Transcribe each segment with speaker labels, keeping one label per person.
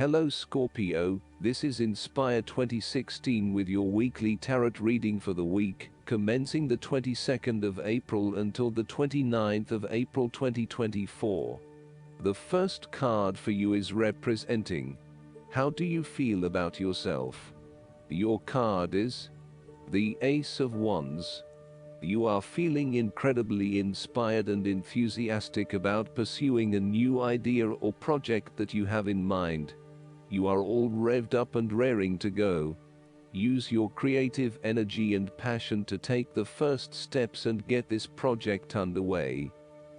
Speaker 1: Hello Scorpio, this is Inspire 2016 with your weekly tarot reading for the week, commencing the 22nd of April until the 29th of April 2024. The first card for you is representing, how do you feel about yourself? Your card is the Ace of Wands. You are feeling incredibly inspired and enthusiastic about pursuing a new idea or project that you have in mind. You are all revved up and raring to go. Use your creative energy and passion to take the first steps and get this project underway.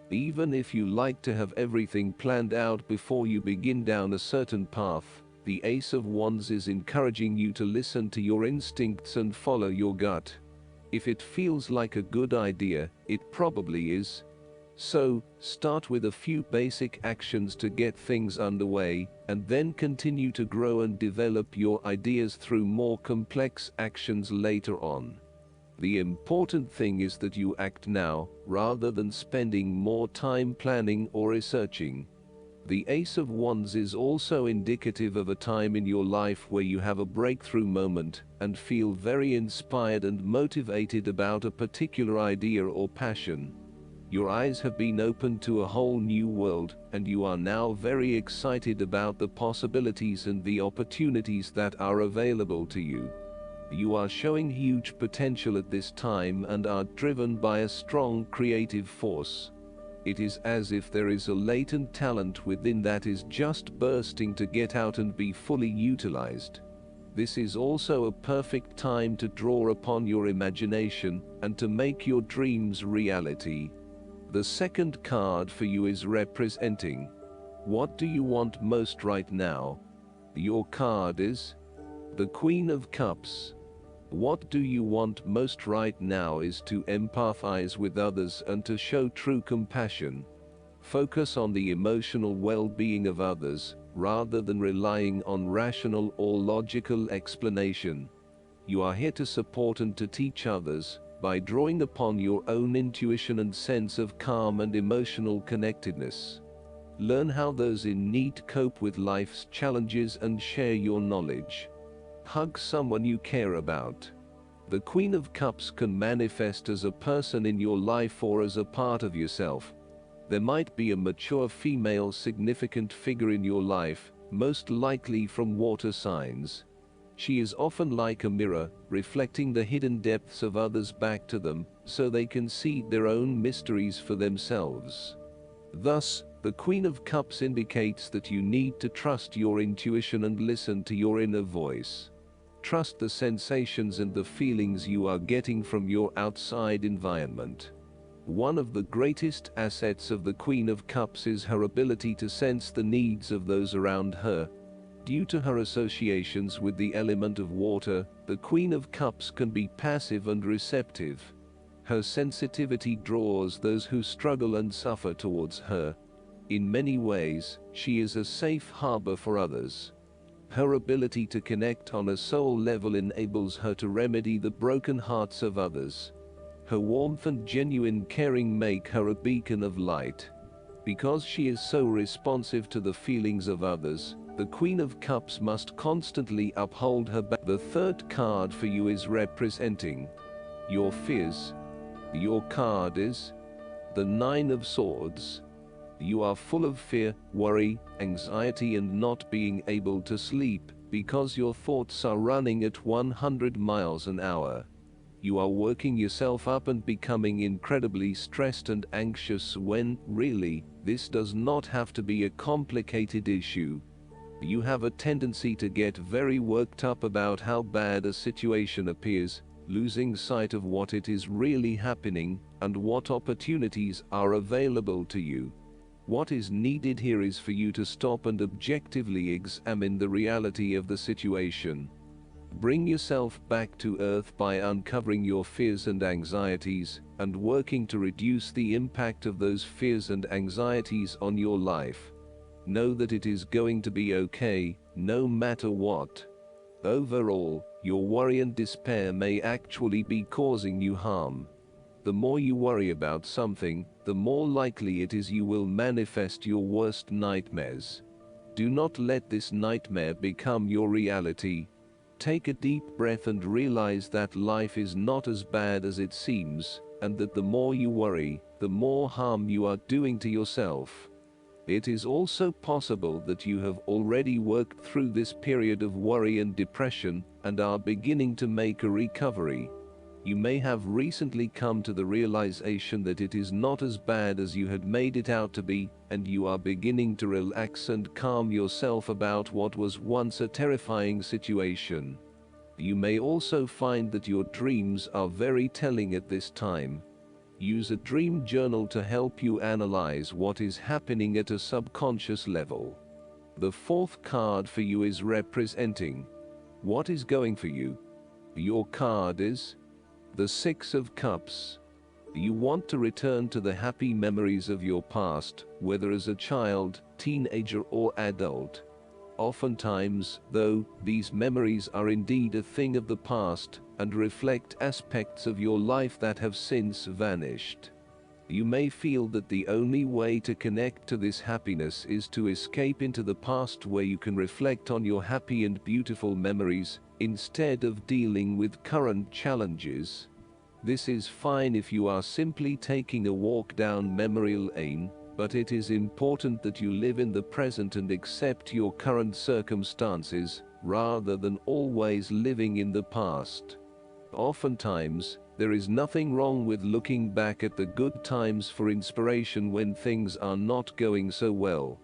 Speaker 1: Even if you like to have everything planned out before you begin down a certain path, the Ace of Wands is encouraging you to listen to your instincts and follow your gut. If it feels like a good idea, it probably is. So, start with a few basic actions to get things underway, and then continue to grow and develop your ideas through more complex actions later on. The important thing is that you act now, rather than spending more time planning or researching. The Ace of Wands is also indicative of a time in your life where you have a breakthrough moment, and feel very inspired and motivated about a particular idea or passion. Your eyes have been opened to a whole new world, and you are now very excited about the possibilities and the opportunities that are available to you. You are showing huge potential at this time and are driven by a strong creative force. It is as if there is a latent talent within that is just bursting to get out and be fully utilized. This is also a perfect time to draw upon your imagination and to make your dreams reality. The second card for you is representing, what do you want most right now? Your card is the Queen of Cups. What do you want most right now is to empathize with others and to show true compassion. Focus on the emotional well-being of others, rather than relying on rational or logical explanation. You are here to support and to teach others, by drawing upon your own intuition and sense of calm and emotional connectedness. Learn how those in need cope with life's challenges and share your knowledge. Hug someone you care about. The Queen of Cups can manifest as a person in your life or as a part of yourself. There might be a mature female significant figure in your life, most likely from water signs. She is often like a mirror, reflecting the hidden depths of others back to them, so they can see their own mysteries for themselves. Thus, the Queen of Cups indicates that you need to trust your intuition and listen to your inner voice. Trust the sensations and the feelings you are getting from your outside environment. One of the greatest assets of the Queen of Cups is her ability to sense the needs of those around her. Due to her associations with the element of water, the Queen of Cups can be passive and receptive. Her sensitivity draws those who struggle and suffer towards her. In many ways, she is a safe harbor for others. Her ability to connect on a soul level enables her to remedy the broken hearts of others. Her warmth and genuine caring make her a beacon of light. Because she is so responsive to the feelings of others, the Queen of Cups must constantly uphold her back. The third card for you is representing your fears. Your card is the Nine of Swords. You are full of fear, worry, anxiety and not being able to sleep, because your thoughts are running at 100 miles an hour. You are working yourself up and becoming incredibly stressed and anxious when, really, this does not have to be a complicated issue. You have a tendency to get very worked up about how bad a situation appears, losing sight of what it is really happening, and what opportunities are available to you. What is needed here is for you to stop and objectively examine the reality of the situation. Bring yourself back to earth by uncovering your fears and anxieties, and working to reduce the impact of those fears and anxieties on your life. Know that it is going to be okay, no matter what. Overall, your worry and despair may actually be causing you harm. The more you worry about something, the more likely it is you will manifest your worst nightmares. Do not let this nightmare become your reality. Take a deep breath and realize that life is not as bad as it seems, and that the more you worry, the more harm you are doing to yourself. It is also possible that you have already worked through this period of worry and depression and are beginning to make a recovery. You may have recently come to the realization that it is not as bad as you had made it out to be, and you are beginning to relax and calm yourself about what was once a terrifying situation. You may also find that your dreams are very telling at this time. Use a dream journal to help you analyze what is happening at a subconscious level. The fourth card for you is representing what is going for you. Your card is the Six of Cups. You want to return to the happy memories of your past, whether as a child, teenager, or adult. Oftentimes, though, these memories are indeed a thing of the past and reflect aspects of your life that have since vanished. You may feel that the only way to connect to this happiness is to escape into the past, where you can reflect on your happy and beautiful memories instead of dealing with current challenges. This is fine if you are simply taking a walk down memory lane, but it is important that you live in the present and accept your current circumstances, rather than always living in the past. Oftentimes, there is nothing wrong with looking back at the good times for inspiration when things are not going so well.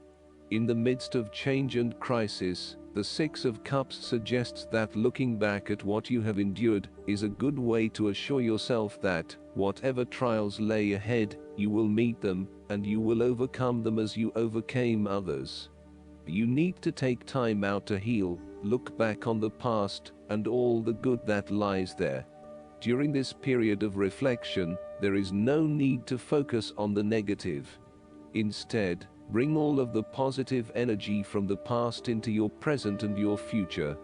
Speaker 1: In the midst of change and crisis, the Six of Cups suggests that looking back at what you have endured is a good way to assure yourself that, whatever trials lay ahead, you will meet them, and you will overcome them as you overcame others. You need to take time out to heal, look back on the past, and all the good that lies there. During this period of reflection, there is no need to focus on the negative. Instead, bring all of the positive energy from the past into your present and your future.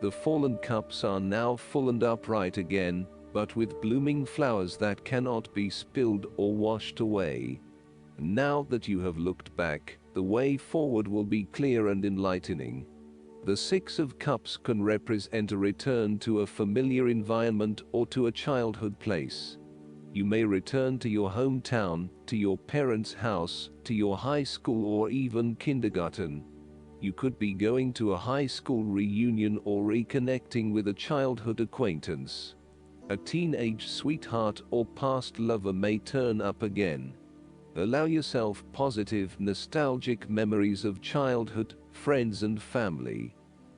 Speaker 1: The fallen cups are now full and upright again, but with blooming flowers that cannot be spilled or washed away. Now that you have looked back, the way forward will be clear and enlightening. The Six of Cups can represent a return to a familiar environment or to a childhood place. You may return to your hometown, to your parents' house, to your high school, or even kindergarten. You could be going to a high school reunion or reconnecting with a childhood acquaintance. A teenage sweetheart or past lover may turn up again. Allow yourself positive, nostalgic memories of childhood, friends, and family.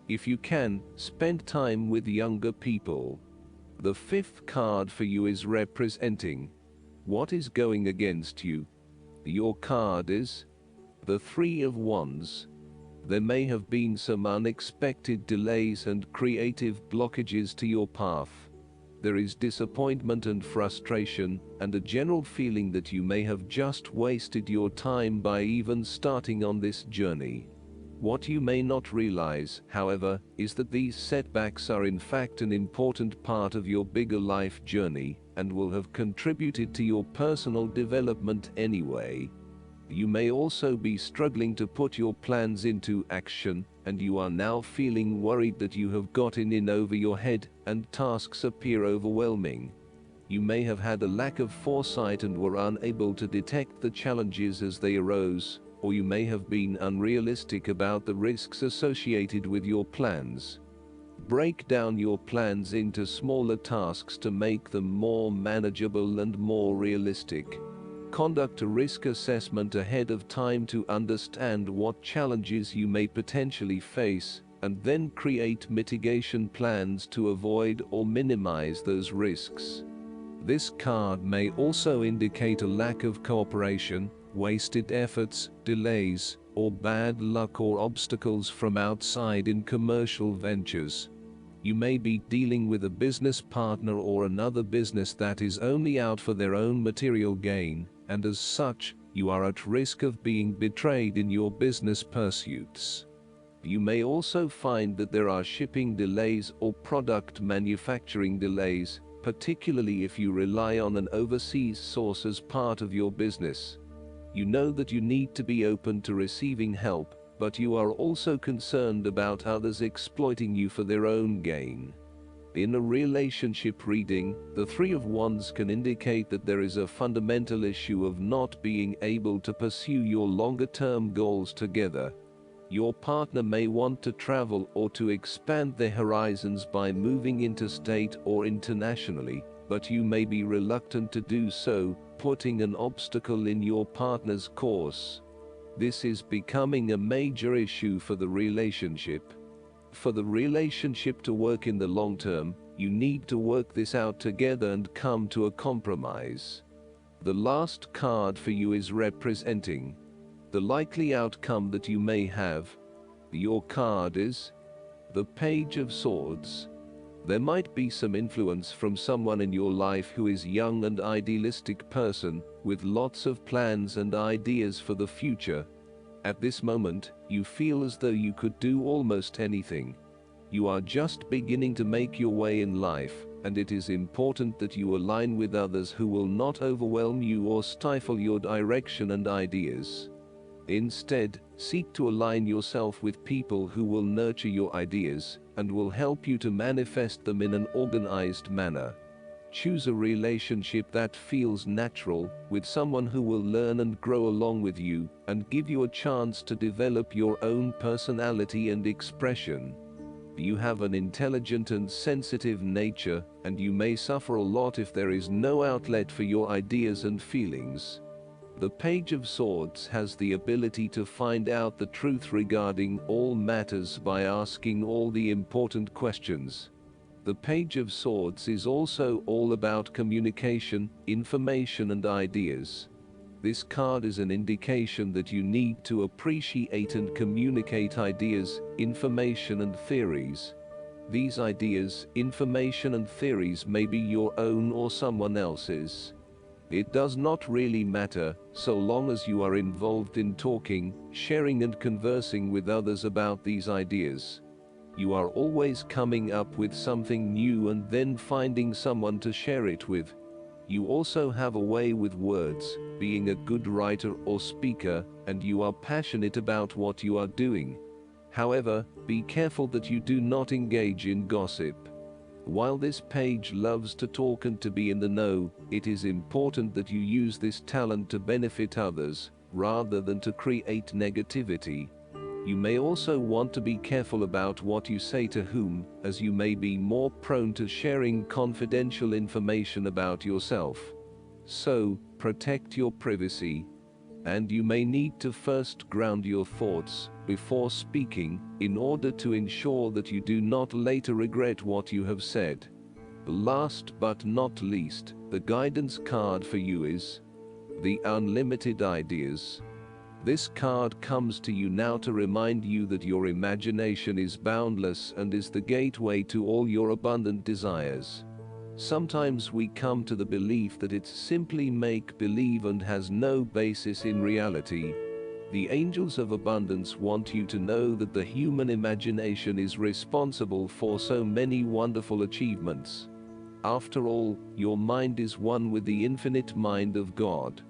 Speaker 1: If you can, spend time with younger people. The fifth card for you is representing what is going against you. Your card is the Three of Wands. There may have been some unexpected delays and creative blockages to your path. There is disappointment and frustration, and a general feeling that you may have just wasted your time by even starting on this journey. What you may not realize, however, is that these setbacks are in fact an important part of your bigger life journey, and will have contributed to your personal development anyway. You may also be struggling to put your plans into action, and you are now feeling worried that you have gotten in over your head, and tasks appear overwhelming. You may have had a lack of foresight and were unable to detect the challenges as they arose, or you may have been unrealistic about the risks associated with your plans. Break down your plans into smaller tasks to make them more manageable and more realistic. Conduct a risk assessment ahead of time to understand what challenges you may potentially face, and then create mitigation plans to avoid or minimize those risks. This card may also indicate a lack of cooperation, wasted efforts, delays, or bad luck or obstacles from outside in commercial ventures. You may be dealing with a business partner or another business that is only out for their own material gain, and as such, you are at risk of being betrayed in your business pursuits. You may also find that there are shipping delays or product manufacturing delays, particularly if you rely on an overseas source as part of your business. You know that you need to be open to receiving help, but you are also concerned about others exploiting you for their own gain. In a relationship reading, the Three of Wands can indicate that there is a fundamental issue of not being able to pursue your longer-term goals together. Your partner may want to travel or to expand their horizons by moving interstate or internationally, but you may be reluctant to do so, putting an obstacle in your partner's course. This is becoming a major issue for the relationship. For the relationship to work in the long term, you need to work this out together and come to a compromise. The last card for you is representing the likely outcome that you may have. Your card is the Page of Swords. There might be some influence from someone in your life who is a young and idealistic person, with lots of plans and ideas for the future. At this moment, you feel as though you could do almost anything. You are just beginning to make your way in life, and it is important that you align with others who will not overwhelm you or stifle your direction and ideas. Instead, seek to align yourself with people who will nurture your ideas and will help you to manifest them in an organized manner. Choose a relationship that feels natural, with someone who will learn and grow along with you, and give you a chance to develop your own personality and expression. You have an intelligent and sensitive nature, and you may suffer a lot if there is no outlet for your ideas and feelings. The Page of Swords has the ability to find out the truth regarding all matters by asking all the important questions. The Page of Swords is also all about communication, information and ideas. This card is an indication that you need to appreciate and communicate ideas, information and theories. These ideas, information and theories may be your own or someone else's. It does not really matter, so long as you are involved in talking, sharing and conversing with others about these ideas. You are always coming up with something new and then finding someone to share it with. You also have a way with words, being a good writer or speaker, and you are passionate about what you are doing. However, be careful that you do not engage in gossip. While this page loves to talk and to be in the know, it is important that you use this talent to benefit others, rather than to create negativity. You may also want to be careful about what you say to whom, as you may be more prone to sharing confidential information about yourself. So, protect your privacy. And you may need to first ground your thoughts before speaking, in order to ensure that you do not later regret what you have said. Last but not least, the guidance card for you is the Unlimited Ideas. This card comes to you now to remind you that your imagination is boundless and is the gateway to all your abundant desires. Sometimes we come to the belief that it's simply make-believe and has no basis in reality. The angels of abundance want you to know that the human imagination is responsible for so many wonderful achievements. After all, your mind is one with the infinite mind of God.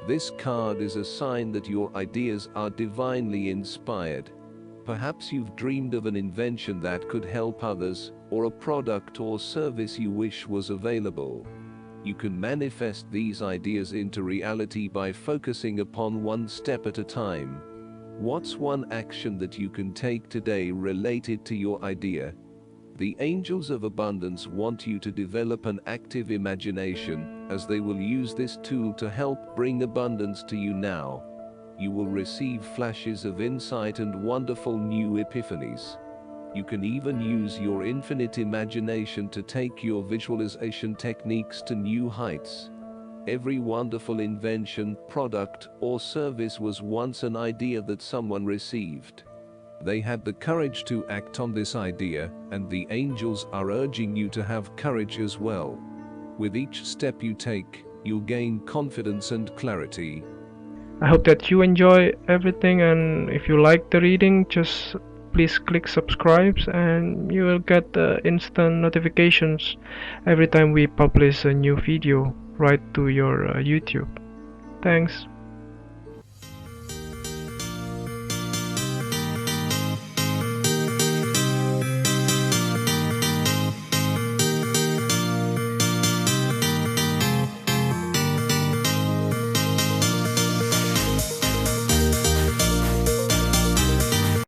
Speaker 1: This card is a sign that your ideas are divinely inspired. Perhaps you've dreamed of an invention that could help others, or a product or service you wish was available. You can manifest these ideas into reality by focusing upon one step at a time. What's one action that you can take today related to your idea? The angels of abundance want you to develop an active imagination, as they will use this tool to help bring abundance to you now. You will receive flashes of insight and wonderful new epiphanies. You can even use your infinite imagination to take your visualization techniques to new heights. Every wonderful invention, product, or service was once an idea that someone received. They had the courage to act on this idea, and the angels are urging you to have courage as well. With each step you take, you'll gain confidence and clarity.
Speaker 2: I hope that you enjoy everything, and if you like the reading, just please click subscribe and you will get instant notifications every time we publish a new video right to your YouTube. Thanks.